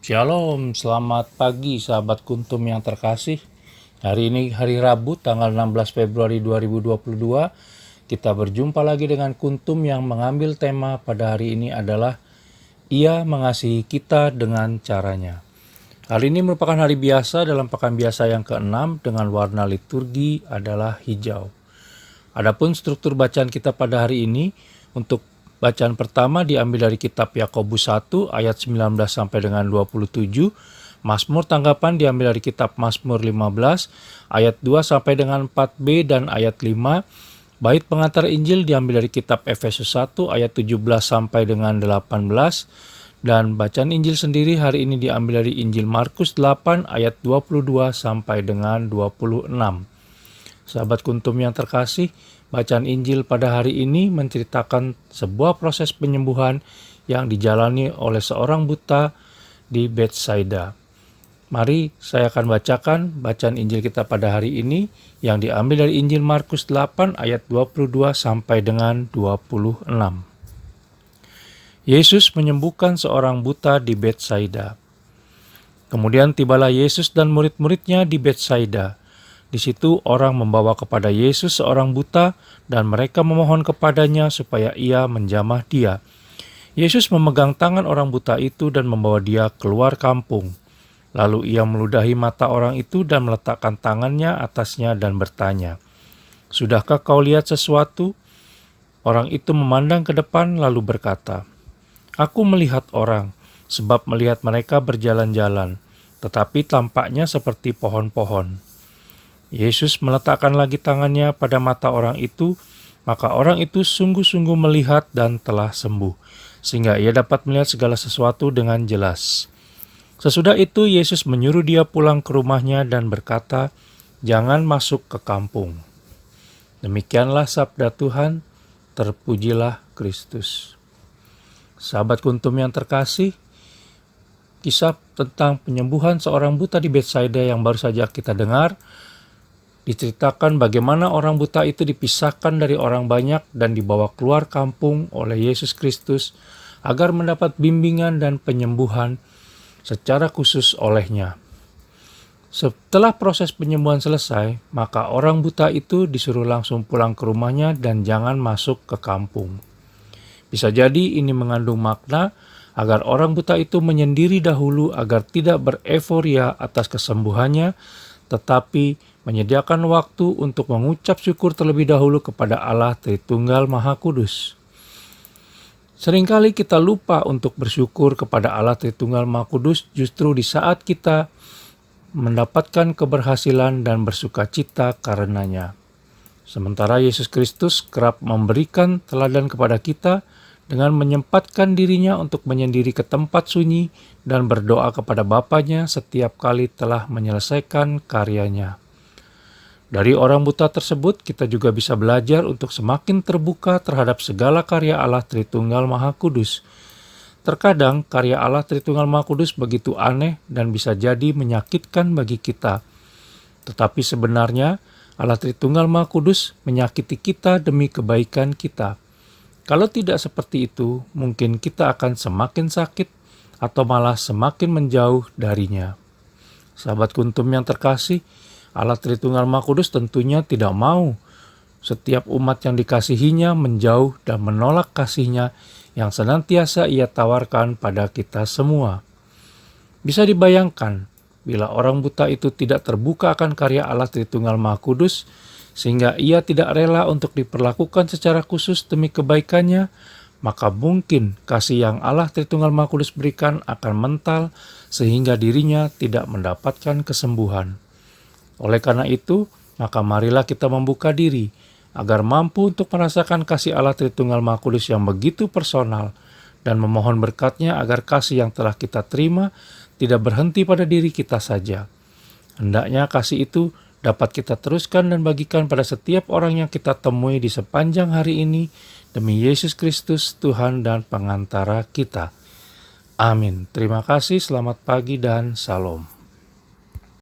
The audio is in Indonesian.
Shalom, selamat pagi sahabat Kuntum yang terkasih. Hari ini hari Rabu tanggal 16 Februari 2022. Kita berjumpa lagi dengan Kuntum yang mengambil tema pada hari ini adalah Ia mengasihi kita dengan caranya. Hari ini merupakan hari biasa dalam pekan biasa yang ke-6 dengan warna liturgi adalah hijau. Adapun struktur bacaan kita pada hari ini, untuk bacaan pertama diambil dari kitab Yakobus 1 ayat 19 sampai dengan 27. Mazmur tanggapan diambil dari kitab Mazmur 15 ayat 2 sampai dengan 4b dan ayat 5. Bait pengantar Injil diambil dari kitab Efesus 1 ayat 17 sampai dengan 18. Dan bacaan Injil sendiri hari ini diambil dari Injil Markus 8 ayat 22 sampai dengan 26. Sahabat Kuntum yang terkasih, bacaan Injil pada hari ini menceritakan sebuah proses penyembuhan yang dijalani oleh seorang buta di Betsaida. Mari saya akan bacakan bacaan Injil kita pada hari ini yang diambil dari Injil Markus 8 ayat 22 sampai dengan 26. Yesus menyembuhkan seorang buta di Betsaida. Kemudian tibalah Yesus dan murid-muridnya di Betsaida. Di situ orang membawa kepada Yesus seorang buta dan mereka memohon kepadanya supaya ia menjamah dia. Yesus memegang tangan orang buta itu dan membawa dia keluar kampung. Lalu ia meludahi mata orang itu dan meletakkan tangannya atasnya dan bertanya, "Sudahkah kau lihat sesuatu?" Orang itu memandang ke depan lalu berkata, "Aku melihat orang, sebab melihat mereka berjalan-jalan, tetapi tampaknya seperti pohon-pohon." Yesus meletakkan lagi tangannya pada mata orang itu, maka orang itu sungguh-sungguh melihat dan telah sembuh, sehingga ia dapat melihat segala sesuatu dengan jelas. Sesudah itu Yesus menyuruh dia pulang ke rumahnya dan berkata, "Jangan masuk ke kampung." Demikianlah sabda Tuhan, terpujilah Kristus. Sahabat Kuntum yang terkasih, kisah tentang penyembuhan seorang buta di Betsaida yang baru saja kita dengar, diceritakan bagaimana orang buta itu dipisahkan dari orang banyak dan dibawa keluar kampung oleh Yesus Kristus agar mendapat bimbingan dan penyembuhan secara khusus olehnya. Setelah proses penyembuhan selesai, maka orang buta itu disuruh langsung pulang ke rumahnya dan jangan masuk ke kampung. Bisa jadi ini mengandung makna agar orang buta itu menyendiri dahulu agar tidak bereforia atas kesembuhannya, tetapi menyediakan waktu untuk mengucap syukur terlebih dahulu kepada Allah Tritunggal Maha Kudus. Seringkali kita lupa untuk bersyukur kepada Allah Tritunggal Maha Kudus justru di saat kita mendapatkan keberhasilan dan bersukacita karenanya. Sementara Yesus Kristus kerap memberikan teladan kepada kita dengan menyempatkan dirinya untuk menyendiri ke tempat sunyi dan berdoa kepada Bapanya setiap kali telah menyelesaikan karyanya. Dari orang buta tersebut, kita juga bisa belajar untuk semakin terbuka terhadap segala karya Allah Tritunggal Maha Kudus. Terkadang karya Allah Tritunggal Maha Kudus begitu aneh dan bisa jadi menyakitkan bagi kita. Tetapi sebenarnya Allah Tritunggal Maha Kudus menyakiti kita demi kebaikan kita. Kalau tidak seperti itu, mungkin kita akan semakin sakit atau malah semakin menjauh darinya. Sahabat Kuntum yang terkasih, Allah Tritunggal Maha Kudus tentunya tidak mau setiap umat yang dikasihinya menjauh dan menolak kasihnya yang senantiasa ia tawarkan pada kita semua. Bisa dibayangkan bila orang buta itu tidak terbuka akan karya Allah Tritunggal Maha Kudus, sehingga ia tidak rela untuk diperlakukan secara khusus demi kebaikannya, maka mungkin kasih yang Allah Tritunggal Maha Kudus berikan akan mental sehingga dirinya tidak mendapatkan kesembuhan. Oleh karena itu, maka marilah kita membuka diri agar mampu untuk merasakan kasih Allah Tritunggal Maha Kudus yang begitu personal dan memohon berkat-Nya agar kasih yang telah kita terima tidak berhenti pada diri kita saja. Hendaknya kasih itu dapat kita teruskan dan bagikan pada setiap orang yang kita temui di sepanjang hari ini demi Yesus Kristus, Tuhan dan pengantara kita. Amin. Terima kasih, selamat pagi dan salam.